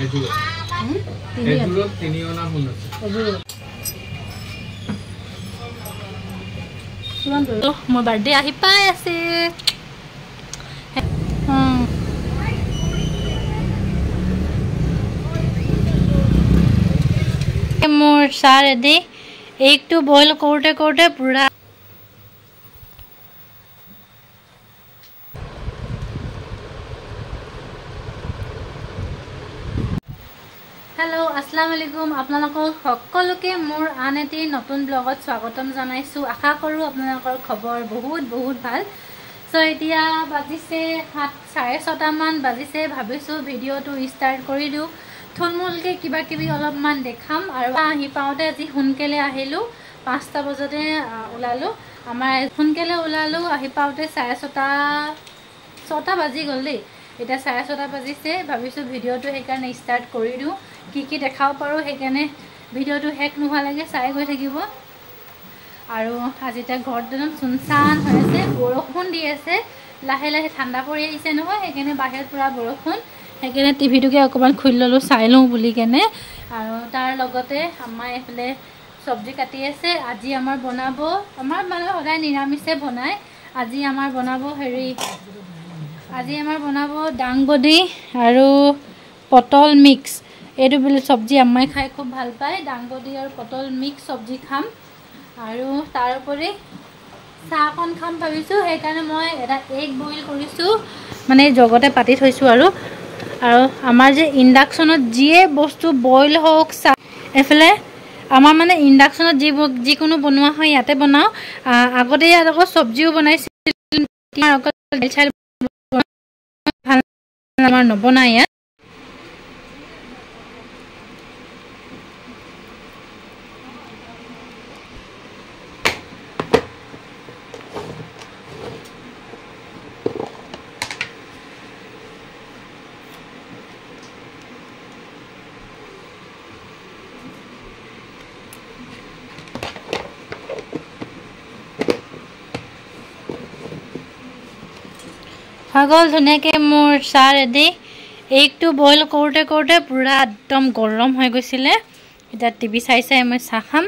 এজুলত 3 অনা হুন আছে এজুলত মোৰ বাৰ্থডে আহি পাই আছে মোৰ চাহ ৰেডি এগটো বইল কৰোতে কৰোতে পুৰা हेलो अस्सलाम वालेकुम आपनालोকক সকলোকে মোৰ আন এটি নতুন ব্লগত স্বাগতম জনাইছো আশা কৰো আপোনালোকৰ খবৰ বহুত বহুত ভাল সো এতিয়া বাজিছে 7:30 মান বাজিছে ভাবিছো ভিডিওটো ষ্টাৰ্ট কৰি দিও থুলমুলকে কিবা কিবি অলপমান দেখাম আৰু আহি পাওতে আজি হুনকেলে আহিলো 5টা বজতে ওলালো আমাৰ হুনকেলে ওলালো আহি পাওতে 6:30 বাজি গ'ল দেই এটা 6:30 বাজিছে ভাবিছো ভিডিওটো হেকাৰণে ষ্টাৰ্ট কৰি দিও কি দেখাও পাৰো হেকাৰণে ভিডিওটো হেক নোহা লাগে চাই গৈ থাকিব আৰু আজিটা ঘৰদন সুনসান হৈছে বৰষুণ দি আছে লাহে লাহে ঠাণ্ডা পৰি আহিছে নহয় হেকাৰণে বাহিৰত পুৰা বৰষুণ হেকাৰণে টিভিটোকে অকমান খুলি ললো চাই লওঁ বুলি কেনে আৰু তাৰ লগতে আমাৰ এফালে সবজি কাটি আছে আজি আমাৰ বনাব আমাৰ মানে সদায় নিৰামিষে বনায় আজি আমাৰ বনাব হেৰি আজি আমাৰ বনাব ডাংবডি আৰু পটল মিক্স এটো বুলি সবজি আম্মাই খাই খুব ভাল পায় ডাংবডি আৰু পটল মিক্স সবজি খাম আৰু তাৰ উপৰি চাহখন খাম ভাবিছো হেকাৰণে মই এটা এগ বইল কৰিছো মানে জগতে পাতি থৈছো আৰু আমাৰ যে ইন্ডাকশনত জিয়ে বস্তু বইল হোক এফালে আমাৰ মানে ইন্ডাকশনত যি কোনো বনোৱা হয় ইয়াতে বনাও আগতে ইয়াত আকৌ সবজিও বনাইছিল আগত আমাৰ নবনাই ইয়াত আগল ধুনিয়াকে মোৰ চাহ ৰেডি এগটো বইল কৰোতে কৰোতে পুৰা একদম গৰম হৈ গৈছিলে এটা টিভি চাই চাই মই চাহ খাম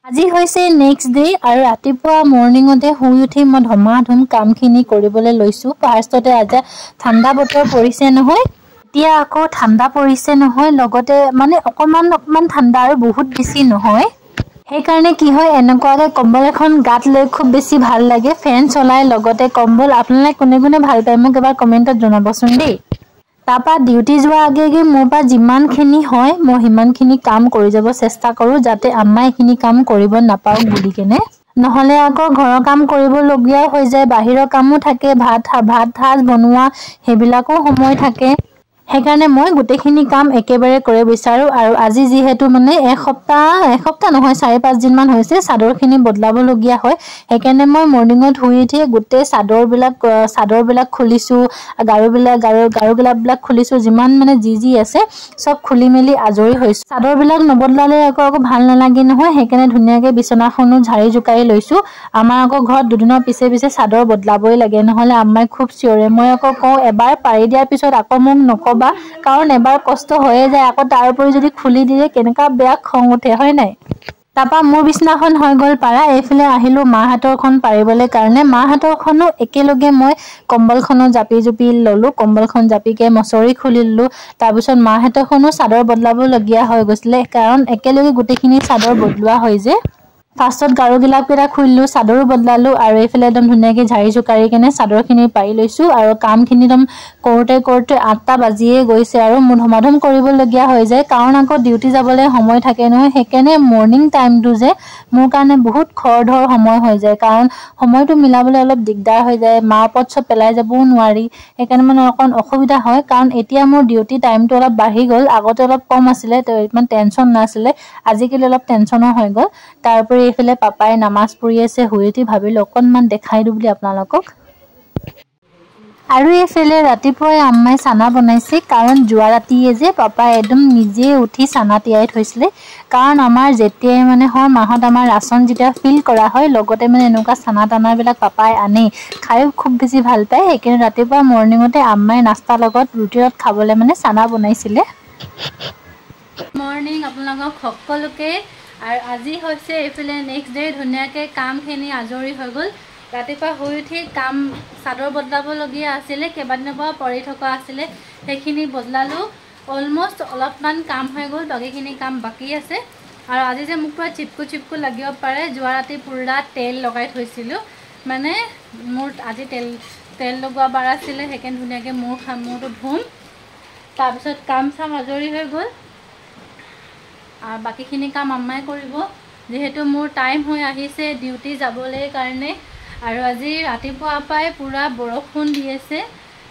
আজি হৈছে নেক্সট ডে আৰু ৰাতিপুৱা মৰ্নিংতে শুই উঠি মই ধমাধম কামখিনি কৰিবলৈ লৈছো ফাৰ্ষ্টতে আজি ঠাণ্ডা বতৰ পৰিছে নহয় এতিয়া আকৌ ঠাণ্ডা পৰিছে নহয় লগতে মানে অকমান ঠাণ্ডা আৰু বহুত বেছি নহয় হেকাৰণে কি হয় এনেকুৱাকে কম্বল এখন গাত লৈ খুব বেছি ভাল লাগে ফেন চলাই লগতে কম্বল আপোনালোকে কোনে কোনে ভাল পায় মোক এবাৰ কমেন্টত জনাবচোন দেই তাপা ডিউটি যোৱা আগে মোৰ পা যিমানখিনি হয় মই হিমানখিনি কাম কৰি যাব চেষ্টা কৰো যাতে আম্মাই এখিনি কাম কৰিব নাপাও বুলি কেনে নহলে আকৌ ঘৰৰ কাম কৰিব লগিয়া হৈ যায় বাহিৰৰ কামো থাকে ভাত বনোৱা হেবিলাকো সময় থাকে হেকাৰণে মই গুটেখিনি কাম একেবাৰে কৰে বিচাৰো আৰু আজি যেহেতু মানে এসপ্তাহ নহয় 4-5 দিন মান হৈছে চাদৰখিনি বদলাব লগিয়া হয় হেকাৰণে মই মৰ্নিংত শুই উঠি গুটে চাদৰবিলাক খুলিছো গাৰুবিলাক খুলিছো যিমান মানে জি আছে সব খুলি মেলি আজৰি হৈছো চাদৰবিলাক নবদলালে আকৌ ভাল নালাগে নহয় হেকাৰণে ধুনিয়াকে বিছনাখনো ঝাৰি জুকাই লৈছো আমাৰ আকৌ ঘৰত দুদিনৰ পিছে চাদৰ বদলাবই লাগে নহলে আম্মাই খুব চিঞৰে মই আকৌ কওঁ এবাৰ পাৰি দিয়াৰ পিছত আকৌ মোক নকবা কাৰণ এবাৰ কষ্ট হৈয়ে যায় আকৌ তাৰ উপৰি যদি খুলি দিয়ে কেনেকা বেয়া খং উঠে হয় নাই তাপা মোৰ বিছনাখন হৈ গল পাৰা এফালে আহিলো মাহাতৰখন পাৰিবলৈ কাৰণে মাহাতৰখনো একেলগে মই কম্বলখনো জাপি ললো কম্বলখন জাপিকে মছৰি খুলি ললো তাৰ পিছত মাহাতৰখনো চাদৰ বদলাব লগিয়া হৈ গৈছিলে কাৰণ একেলগে গুটেখিনি চাদৰ বদলোৱা হৈ যে ফাৰ্ষ্টত গাৰু গিলাপকেইটা খুলিলোঁ, চাদৰো বদলালোঁ আৰু এইফালে একদম ধুনীয়াকৈ ঝাৰি জোকাৰি কেনে চাদৰখিনি পাৰি লৈছোঁ আৰু কামখিনি একদম কৰোঁতে 8টা বাজিয়ে গৈছে আৰু মোৰ ধমাধম কৰিবলগীয়া হৈ যায়, কাৰণ আকৌ ডিউটি যাবলৈ সময় থাকে নহয়। সেইকাৰণে মৰ্ণিং টাইমটো যে মোৰ কাৰণে বহুত খৰধৰ সময় হৈ যায়, কাৰণ সময়টো মিলাবলৈ অলপ দিগদাৰ হৈ যায়, মাৰ ওপৰত চব পেলাই যাবও নোৱাৰি। সেইকাৰণে মানে অকণ অসুবিধা হয়, কাৰণ এতিয়া মোৰ ডিউটি টাইমটো অলপ বাঢ়ি গ'ল। আগতে অলপ কম আছিলে, তো ইমান টেনশ্যন নাছিলে, আজিকালি অলপ টেনশ্যনো হৈ গ'ল। তাৰোপৰি এইফালে পাপাই নামাজ পঢ়ি আছে, শুই উঠি ভাবিলোঁ অকণমান দেখাই দিওঁ বুলি আপোনালোকক। আৰু এইফালে ৰাতিপুৱাই আম্মাই চানা বনাইছে, কাৰণ যোৱা ৰাতিয়ে যে পাপাই একদম নিজে উঠি চানা তিয়াই থৈছিলে, কাৰণ আমাৰ যেতিয়াই মানে হয় মাহত আমাৰ ৰাচন যেতিয়া ফিল কৰা হয়, লগতে মানে এনেকুৱা চানা টানাবিলাক পাপাই আনেই, খায়ো খুব বেছি ভাল পায়। সেইকাৰণে ৰাতিপুৱা মৰ্ণিঙতে আম্মাই নাস্তাৰ লগত ৰুটিৰ লগত খাবলৈ মানে চানা বনাইছিলে। মৰ্ণিং আপোনালোকক সকলোকে। আৰু আজি হৈছে এইফালে নেক্সট ডে, ধুনীয়াকৈ কামখিনি আজৰি হৈ গ'ল। ৰাতিপুৱা শুই উঠি কাম চাদৰ বদলাবলগীয়া আছিলে, কেইবাদিনৰ পৰা পৰি থকা আছিলে, সেইখিনি বদলালোঁ। অলমষ্ট অলপমান কাম হৈ গ'ল, বাকীখিনি কাম বাকী আছে। আৰু আজি যে মোক পুৰা চিপকু লাগিব পাৰে, যোৱা ৰাতি পুৰা তেল লগাই থৈছিলোঁ, মানে মোৰ আজি তেল লগোৱা বাৰ আছিলে, সেইকাৰণে ধুনীয়াকৈ মূৰটো ধুম। তাৰপিছত কাম চাম আজৰি হৈ গ'ল আৰু বাকীখিনি কাম আম্মাই কৰিব, যিহেতু মোৰ টাইম হৈ আহিছে ডিউটি যাবলৈ কাৰণে। আৰু আজি ৰাতিপুৱাৰ পৰাই পূৰা বৰষুণ দি আছে,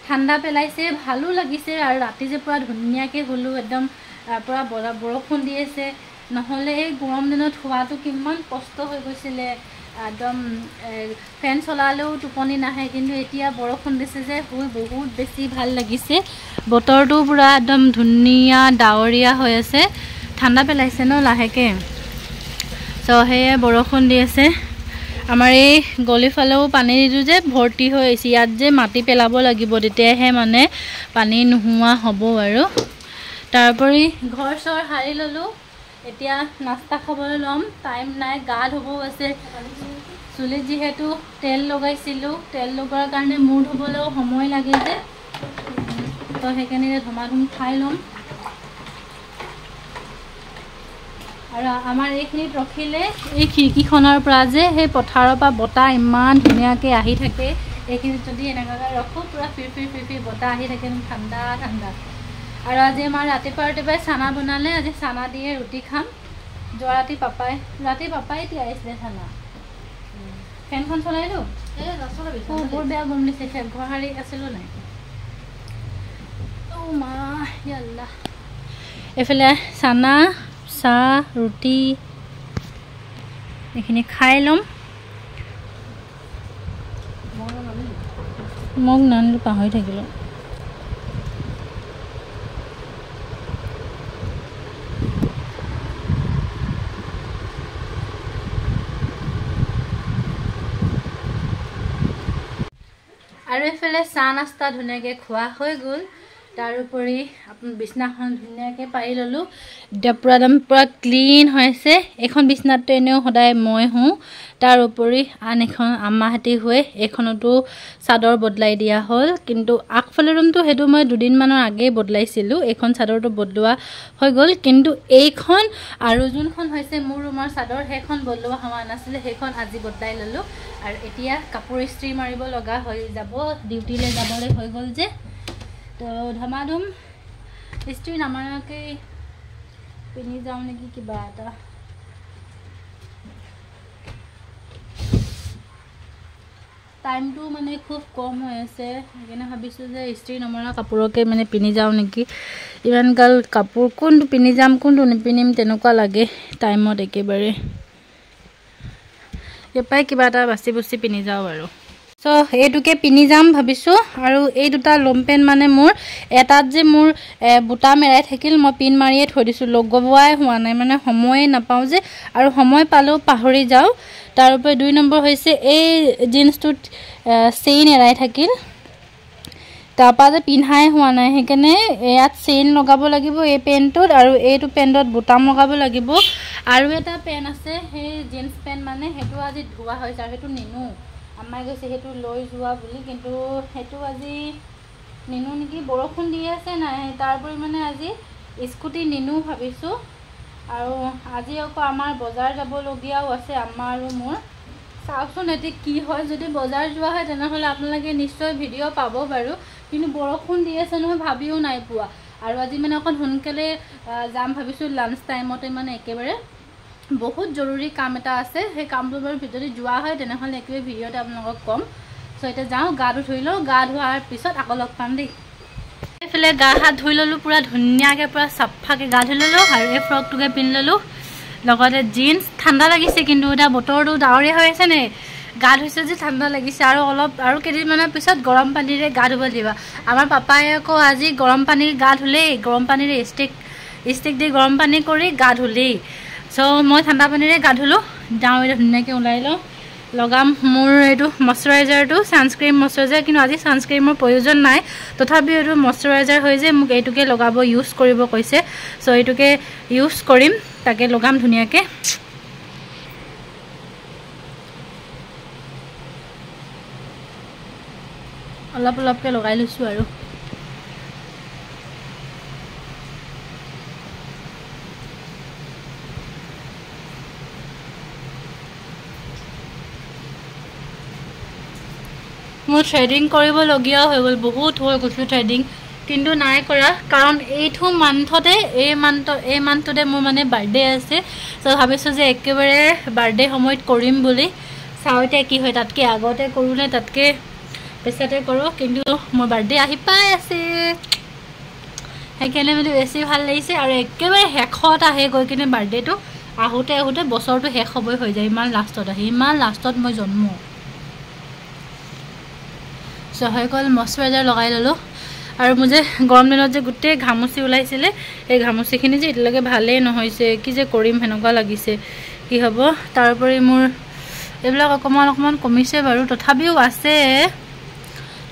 ঠাণ্ডা পেলাইছে, ভালো লাগিছে। আৰু ৰাতি যে পূৰা ধুনীয়াকৈ শুলোঁ, একদম পূৰা বৰষুণ দি আছে, নহ'লে এই গৰম দিনত শোৱাটো কিমান কষ্ট হৈ গৈছিলে, একদম ফেন চলালেও টোপনি নাহে। কিন্তু এতিয়া বৰষুণ দিছে যে শুই বহুত বেছি ভাল লাগিছে। বতৰটো পূৰা একদম ধুনীয়া ডাৱৰীয়া হৈ আছে, ঠাণ্ডা পেলাইছে ন লাহেকৈ। চ' সেয়ে বৰষুণ দি আছে। আমাৰ এই গলিফালেও পানী যে ভৰ্তি হৈ আহিছে, ইয়াত যে মাটি পেলাব লাগিব, তেতিয়াহে মানে পানী নোহোৱা হ'ব আৰু। তাৰোপৰি ঘৰ চৰ সাৰি ল'লোঁ, এতিয়া নাস্তা খাবলৈ ল'ম, টাইম নাই, গা ধুবও আছে। চুলিত যিহেতু তেল লগাইছিলোঁ, তেল লগোৱাৰ কাৰণে মূৰ ধুবলৈও সময় লাগে যে, তো সেইকাৰণে ধুমাধুম খাই ল'ম। আৰু আমাৰ এইখিনিত ৰখিলে এই খিৰিকীখনৰ পৰা যে সেই পথাৰৰ পৰা বতাহ ইমান ধুনীয়াকৈ আহি থাকে। এইখিনিত যদি এনেকুৱাকৈ ৰাখোঁ, পূৰা ফিৰ বতাহ আহি থাকে, ঠাণ্ডা ঠাণ্ডা। আৰু আজি আমাৰ ৰাতিপুৱাই চানা বনালে, আজি চানা দিয়ে ৰুটি খাম। যোৱা ৰাতি পাপাই তিয়াইছিলে চানা। ফেনখন চলাই দিওঁ, বহুত বেয়া গৰম দিছে, ঘৰ সাৰি আছিলোঁ নাই। অ' মা ইয়াল্লা। এইফালে চানা, চাহ, ৰুটি এইখিনি খাই ল'ম। মোক নানিলোঁ, পাহৰি থাকিলোঁ। আৰু এইফালে চাহ নাস্তা ধুনীয়াকৈ খোৱা হৈ গ'ল। তাৰোপৰি বিছনাখন ধুনীয়াকৈ পাৰি ল'লোঁ, এতিয়া পূৰা ক্লিন হৈ আছে। এইখন বিছনাততো এনেও সদায় মই শুওঁ, তাৰ উপৰি আন এখন আম্মাহঁতি শুৱে, এইখনতো চাদৰ বদলাই দিয়া হ'ল। কিন্তু আগফালে ৰুমটো সেইটো মই দুদিনমানৰ আগেই বদলাইছিলোঁ, এইখন চাদৰটো বদলোৱা হৈ গ'ল। কিন্তু এইখন আৰু যোনখন হৈছে মোৰ ৰুমৰ চাদৰ, সেইখন বদলোৱা হোৱা নাছিলে, সেইখন আজি বদলাই ল'লোঁ। আৰু এতিয়া কাপোৰ ইস্ত্ৰি মাৰিব লগা হৈ যাব, ডিউটিলৈ যাবলৈ হৈ গ'ল যে, তো ধমাধুম ইস্ত্ৰি নামাৰাকৈ পিন্ধি যাওঁ নেকি কিবা এটা। টাইমটো মানে খুব কম হৈ আছে, সেইকাৰণে ভাবিছোঁ যে ইস্ত্ৰি নমৰা কাপোৰকে মানে পিন্ধি যাওঁ নেকি। ইমানগাল কাপোৰ কোনটো পিন্ধি যাম, কোনটো নিপিন্ধিম তেনেকুৱা লাগে টাইমত একেবাৰে। এপাই কিবা এটা বাচি বুচি পিন্ধি যাওঁ আৰু। চ' এইটোকে পিন্ধি যাম ভাবিছোঁ। আৰু এই দুটা লং পেণ্ট মানে মোৰ এটাত যে মোৰ বুটাম এৰাই থাকিল, মই পিন মাৰিয়ে থৈ দিছোঁ, লগোৱাই হোৱা নাই, মানে সময়ে নাপাওঁ যে, আৰু সময় পালেও পাহৰি যাওঁ। তাৰোপৰি 2 নম্বৰ হৈছে এই জিন্সটোত চেইন এৰাই থাকিল, তাৰপৰা যে পিন্ধাই হোৱা নাই, সেইকাৰণে ইয়াত চেইন লগাব লাগিব এই পেণ্টটোত, আৰু এইটো পেণ্টত বুটাম লগাব লাগিব। আৰু এটা পেণ্ট আছে, সেই জিন্স পেণ্ট মানে সেইটো আজি ধোৱা হৈছে, আৰু সেইটো নিনো, আম্মাই কৈছে সেইটো লৈ যোৱা বুলি, কিন্তু সেইটো আজি নিনো নেকি, বৰষুণ দি আছে নাই। তাৰোপৰি মানে আজি স্কুটি নিনো ভাবিছোঁ, আৰু আজি আকৌ আমাৰ বজাৰ যাবলগীয়াও আছে আমাৰ আৰু মোৰ চাওকচোন এতিয়া কি হয় যদি বজাৰ যোৱা হয় তেনেহ'লে আপোনালোকে নিশ্চয় ভিডিঅ' পাব বাৰু কিন্তু বৰষুণ দি আছে নহয় ভাবিও নাই পোৱা আৰু আজি মানে অকণ সোনকালে যাম ভাবিছোঁ লাঞ্চ টাইমতে মানে একেবাৰে বহুত জৰুৰী কাম এটা আছে সেই কামটো বাৰু যদি যোৱা হয় তেনেহ'লে একেবাৰে ভিডিঅ'তে আপোনালোকক ক'ম চ' এতিয়া যাওঁ গাটো ধুই লওঁ গা ধোৱাৰ পিছত আকৌ লগ পাম দেই এইফালে গা হাত ধুই ল'লোঁ পুৰা ধুনীয়াকৈ পুৰা চাফাকৈ গা ধুই ল'লোঁ আৰু এই ফ্ৰকটোকে পিন্ধি ল'লোঁ লগতে জিন্স ঠাণ্ডা লাগিছে কিন্তু এতিয়া বতৰটো ডাৱৰীয়া হৈ আছে নে গা ধুইছে যে ঠাণ্ডা লাগিছে আৰু অলপ আৰু কেইদিনমানৰ পিছত গৰম পানীৰে গা ধুব দিবা আমাৰ পাপাই আকৌ আজি গৰম পানীৰ গা ধুলেই গৰম পানীৰে ষ্টিক দি গৰম পানী কৰি গা ধুলেই চ' মই ঠাণ্ডা পানীৰে গা ধুলোঁ যাওঁ এতিয়া ধুনীয়াকৈ ওলাই লওঁ লগাম মোৰ এইটো মইশ্চাৰাইজাৰটো ছানস্ক্ৰীম মইশ্চাৰাইজাৰ কিন্তু আজি ছানস্ক্ৰীমৰ প্ৰয়োজন নাই তথাপিও এইটো মইশ্চাৰাইজাৰ হৈ যে মোক এইটোকে লগাব ইউজ কৰিব কৈছে চ' এইটোকে ইউজ কৰিম তাকে লগাম ধুনীয়াকৈ অলপ অলপকৈ লগাই লৈছোঁ আৰু মোৰ থ্ৰেডিং কৰিবলগীয়াও হৈ গ'ল বহুত হৈ গৈছোঁ থ্ৰেডিং কিন্তু নাই কৰা কাৰণ এইটো মান্থতে এই মান্থটোতে মোৰ মানে বাৰ্থডে আছে চ' ভাবিছোঁ যে একেবাৰে বাৰ্থডে সময়ত কৰিম বুলি চাওঁ এতিয়া কি হয় তাতকৈ আগতে কৰোঁ নে তাতকৈ পিছতে কৰোঁ কিন্তু মোৰ বাৰ্থডে আহি পাই আছে সেইকাৰণে মানে বেছি ভাল লাগিছে আৰু একেবাৰে শেষত আহে গৈ কিনে বাৰ্থডেটো আহোঁতে বছৰটো শেষ হ'বই হৈ যায় ইমান লাষ্টত আহি ইমান লাষ্টত মই জন্ম চ' হৈ গ'ল মইশ্চাৰাইজাৰ লগাই ল'লোঁ আৰু মোৰ যে গৰম দিনত যে গোটেই ঘামুচি ওলাইছিলে এই ঘামুচিখিনি যে এতিয়ালৈকে ভালেই নহৈছে কি যে কৰিম সেনেকুৱা লাগিছে কি হ'ব তাৰোপৰি মোৰ এইবিলাক অকণমান কমিছে বাৰু তথাপিও আছে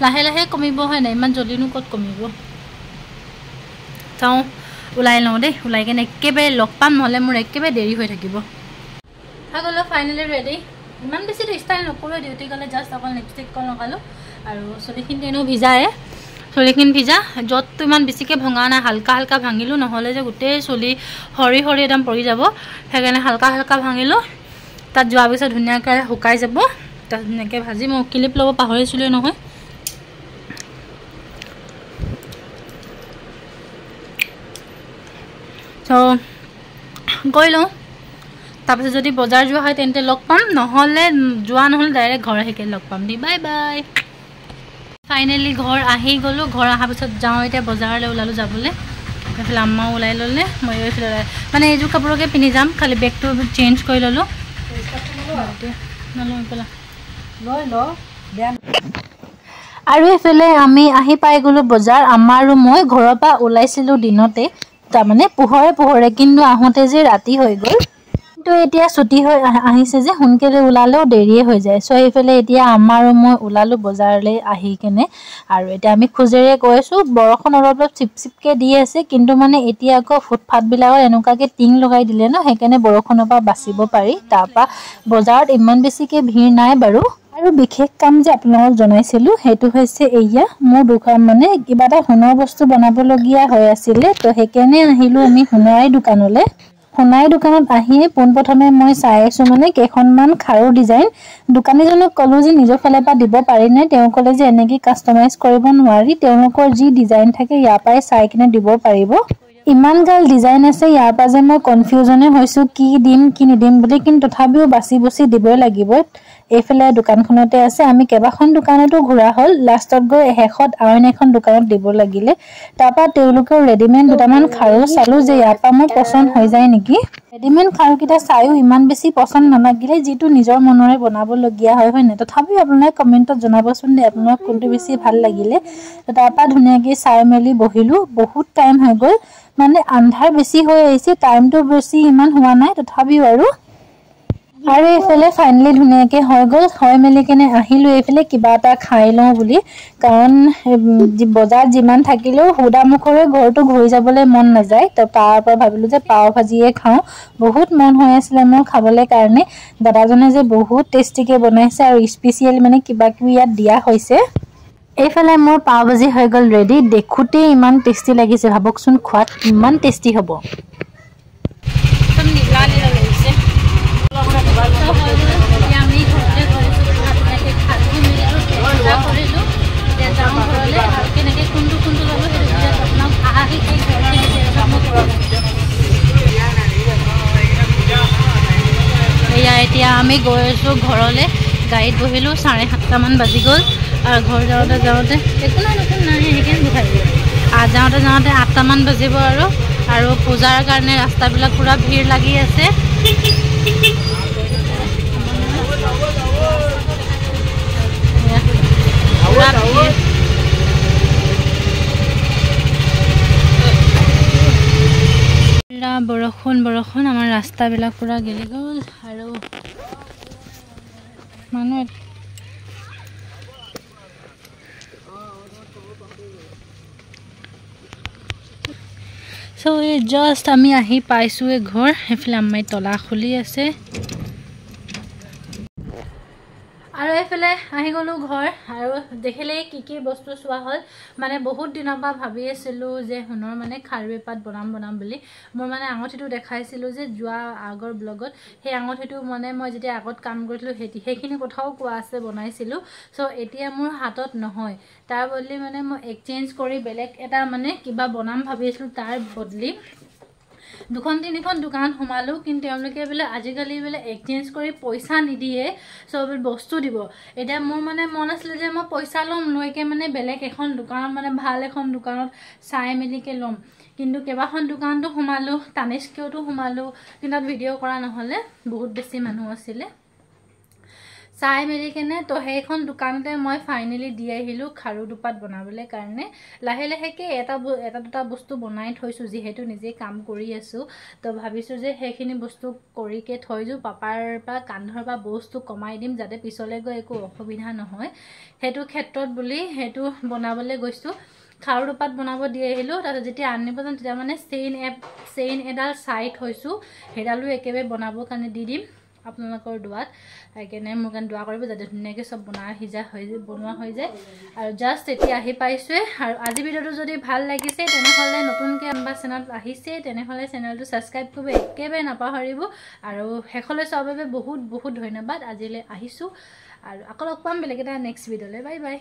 লাহে লাহে কমিব হয় নাই ইমান জলদিনো ক'ত কমিব চাওঁ ওলাই লওঁ দেই ওলাই কিনে একেবাৰে লগ পাম নহ'লে মোৰ একেবাৰে দেৰি হৈ থাকিব হৈ গ'লো ফাইনেলি ৰেডি ইমান বেছিতো ষ্টাইল নকৰোঁ ডিউটি গ'লে জাষ্ট অকল লিপষ্টিক কল লগালোঁ আৰু চুলিখিনি এনেও ভিজায়ে চুলিখিনি ভিজা য'তটো ইমান বেছিকৈ ভঙা নাই হালকা ভাঙিলোঁ নহ'লে যে গোটেই চুলি সৰি একদম পৰি যাব সেইকাৰণে হালকা ভাঙিলোঁ তাত যোৱাৰ পিছত ধুনীয়াকৈ শুকাই যাব তাত ধুনীয়াকৈ ভাজি মই ক্লিপ ল'ব পাহৰিছিলোঁ নহয় চ' গৈ লওঁ তাৰপিছত যদি বজাৰ যোৱা হয় তেন্তে লগ পাম নহ'লে ডাইৰেক্ট ঘৰ আহি লগ পাম দি বাই বাই ফাইনেলি ঘৰ আহি গ'লোঁ ঘৰ অহাৰ পিছত যাওঁ এতিয়া বজাৰলৈ ওলালোঁ যাবলৈ এইফালে আম্মাও ওলাই ল'লে মই এইফালে মানে এইযোৰ কাপোৰকে পিন্ধি যাম খালি বেগটো চেঞ্জ কৰি ল'লোঁ আৰু এইফালে আমি আহি পাই গ'লোঁ বজাৰ আম্মা আৰু মই ঘৰৰ পৰা ওলাইছিলোঁ দিনতে তাৰমানে পোহৰে কিন্তু আহোঁতে যে ৰাতি হৈ গ'ল কিন্তু এতিয়া ছুটি হৈ আহিছে যে সোনকালে ওলালেও দেৰিয়ে হৈ যায় চ' এইফালে এতিয়া আম্মা আৰু মই ওলালোঁ বজাৰলৈ আহি কেনে আৰু এতিয়া আমি খোজেৰে গৈ আছোঁ বৰষুণ অলপ চিপকৈ দি আছে কিন্তু মানে এতিয়া আকৌ ফুটপাথবিলাকত এনেকুৱাকৈ টিং লগাই দিলে ন সেইকাৰণে বৰষুণৰ পৰা বাচিব পাৰি তাৰপৰা বজাৰত ইমান বেছিকৈ ভিৰ নাই বাৰু আৰু বিশেষ কাম যে আপোনালোকক জনাইছিলোঁ সেইটো হৈছে এয়া মোৰ দোকান মানে কিবা এটা সোণৰ বস্তু বনাবলগীয়া হৈ আছিলে তো সেইকাৰণে আহিলোঁ আমি সোণাৰী দোকানলৈ সোণাৰী দোকানত আহিয়ে পোনপ্ৰথমে মই চাই আছোঁ মানে কেইখনমান খাৰু ডিজাইন দোকানীজনক ক'লোঁ যে নিজৰ ফালৰ পৰা দিব পাৰিনে তেওঁ ক'লে যে এনেকৈ কাষ্টমাইজ কৰিব নোৱাৰি তেওঁলোকৰ যি ডিজাইন থাকে ইয়াৰ পৰাই চাই কিনে দিব পাৰিব ইমান গাল ডিজাইন আছে ইয়াৰ পৰা যে মই কনফিউজনে হৈছোঁ কি দিম কি নিদিম বুলি কিন্তু তথাপিও বাছি দিবই লাগিব এইফালে দোকানখনতে আছে আমি কেইবাখন দোকানতো ঘূৰা হ'ল লাষ্টত গৈ শেষত আন এখন দোকানত দিব লাগিলে তাৰপৰা তেওঁলোকৰ ৰেডিমেড দুটামান খাৰু চালোঁ যে ইয়াৰ পৰা মোৰ পচন্দ হৈ যায় নেকি ৰেডিমেড খাৰুকেইটা চায়ো ইমান বেছি পচন্দ নালাগিলে যিটো নিজৰ মনৰে বনাবলগীয়া হয় নাই তথাপিও আপোনালোকে কমেণ্টত জনাবচোন দে আপোনাক কোনটো বেছি ভাল লাগিলে তাৰপৰা ধুনীয়াকৈ চাই মেলি বহিলোঁ বহুত টাইম হৈ গ'ল মানে আন্ধাৰ বেছি হৈ আহিছে টাইমটো বেছি ইমান হোৱা নাই তথাপিও আৰু এইফালে ফাইনেলি ধুনীয়াকৈ হৈ গ'ল হৈ মেলি কিনে আহিলোঁ এইফালে কিবা এটা খাই লওঁ বুলি কাৰণ বজাৰত যিমান থাকিলেও সুদামুখৰে ঘৰটো ঘূৰি যাবলৈ মন নাযায় তো তাৰ পৰা ভাবিলোঁ যে পাও ভাজিয়ে খাওঁ বহুত মন হৈ আছিলে মোৰ খাবলৈ কাৰণে দাদাজনে যে বহুত টেষ্টিকৈ বনাইছে আৰু স্পেচিয়েল মানে কিবা কিবি ইয়াত দিয়া হৈছে এইফালে মোৰ পাও ভাজি হৈ গ'ল ৰেডি দেখোঁতেই ইমান টেষ্টি লাগিছে ভাবকচোন খোৱাত কিমান টেষ্টি হ'ব কোনটো কোনটো ল'ব সেইটো ভিডিঅ'ত আপোনাক আহি এই ঘৰখিনি মই কৰাম। এয়া এতিয়া আমি গৈ আছোঁ ঘৰলৈ। গাড়ীত বহিলোঁ, 7:30মান বাজি গ'ল আৰু ঘৰ যাওঁতে একো নাই সেইখিনি গুঠাই দিব। যাওঁতে 8টামান বাজিব আৰু পূজাৰ কাৰণে ৰাস্তাবিলাক পূৰা ভিৰ লাগি আছে। বৰষুণ আমাৰ ৰাস্তাবিলাক পূৰা গেলি গ'ল আৰু মানুহ এই জাষ্ট আমি আহি পাইছোঁৱে ঘৰ। সেইফালে আম্মাই তলা খুলি আছে আৰু এইফালে আহি গ'লোঁ ঘৰ। আৰু দেখিলেই কি বস্তু চোৱা হ'ল। মানে বহুত দিনৰ পৰা ভাবি আছিলোঁ যে সোণৰ মানে খাৰুৱে পাত বনাম বুলি। মোৰ মানে আঙঠিটো দেখাইছিলোঁ যে যোৱা আগৰ ব্লগত, সেই আঙঠিটো মানে মই যেতিয়া আগত কাম কৰিছিলোঁ সেইখিনি কথাও কোৱা আছে বনাইছিলোঁ। চ' এতিয়া মোৰ হাতত নহয়, তাৰ বদলি মানে মই এক্সচেঞ্জ কৰি বেলেগ এটা মানে কিবা বনাম ভাবি আছিলোঁ। তাৰ বদলি 2-3খন দোকানত সোমালোঁ, কিন্তু তেওঁলোকে বোলে আজিকালি বোলে এক্সচেঞ্জ কৰি পইচা নিদিয়ে, চব বস্তু দিব। এতিয়া মোৰ মানে মন আছিলে যে মই পইচা ল'ম, লৈকে মানে বেলেগ এখন দোকানত মানে ভাল এখন দোকানত চাই মেলিকে ল'ম। কিন্তু কেইবাখন দোকানতো সোমালোঁ, তানিস্কতো সোমালোঁ, কিন্তু তাত ভিডিঅ' কৰা নহ'লে, বহুত বেছি মানুহ আছিলে। চাই মেলি কেনে তো সেইখন দোকানতে মই ফাইনেলি দি আহিলোঁ খাৰু দুপাত বনাবলৈ কাৰণে। লাহেকৈ এটা দুটা বস্তু বনাই থৈছোঁ, যিহেতু নিজে কাম কৰি আছোঁ। তো ভাবিছোঁ যে সেইখিনি বস্তু কৰিকে থৈ দিওঁ, পাপাৰ পৰা কান্ধৰ পৰা বস্তু কমাই দিম, যাতে পিছলৈ গৈ একো অসুবিধা নহয়। সেইটো ক্ষেত্ৰত বুলি সেইটো বনাবলৈ গৈছোঁ। খাৰু দুপাত বনাব দি আহিলোঁ। তাৰপিছত যেতিয়া আনিব যাম তেতিয়া মানে চেইন এডাল চাই থৈছোঁ, সেইডালো একেবাৰে বনাবৰ কাৰণে দি দিম আপোনালোকৰ দোৱাত। সেইকাৰণে মোৰ কাৰণে দোৱা কৰিব, যাতে ধুনীয়াকৈ চব বনোৱা হৈ যায়। আৰু জাষ্ট এতিয়া আহি পাইছোঁৱে। আৰু আজি ভিডিঅ'টো যদি ভাল লাগিছে তেনেহ'লে নতুনকৈ আমাৰ চেনেলত আহিছে তেনেহ'লে চেনেলটো ছাবস্ক্ৰাইব কৰিব একেবাৰে নাপাহৰিব। আৰু শেষলৈ চোৱাৰ বাবে বহুত ধন্যবাদ। আজিলৈ আহিছোঁ আৰু আকৌ লগ পাম বেলেগ এটা নেক্সট ভিডিঅ'লৈ। Bye bye.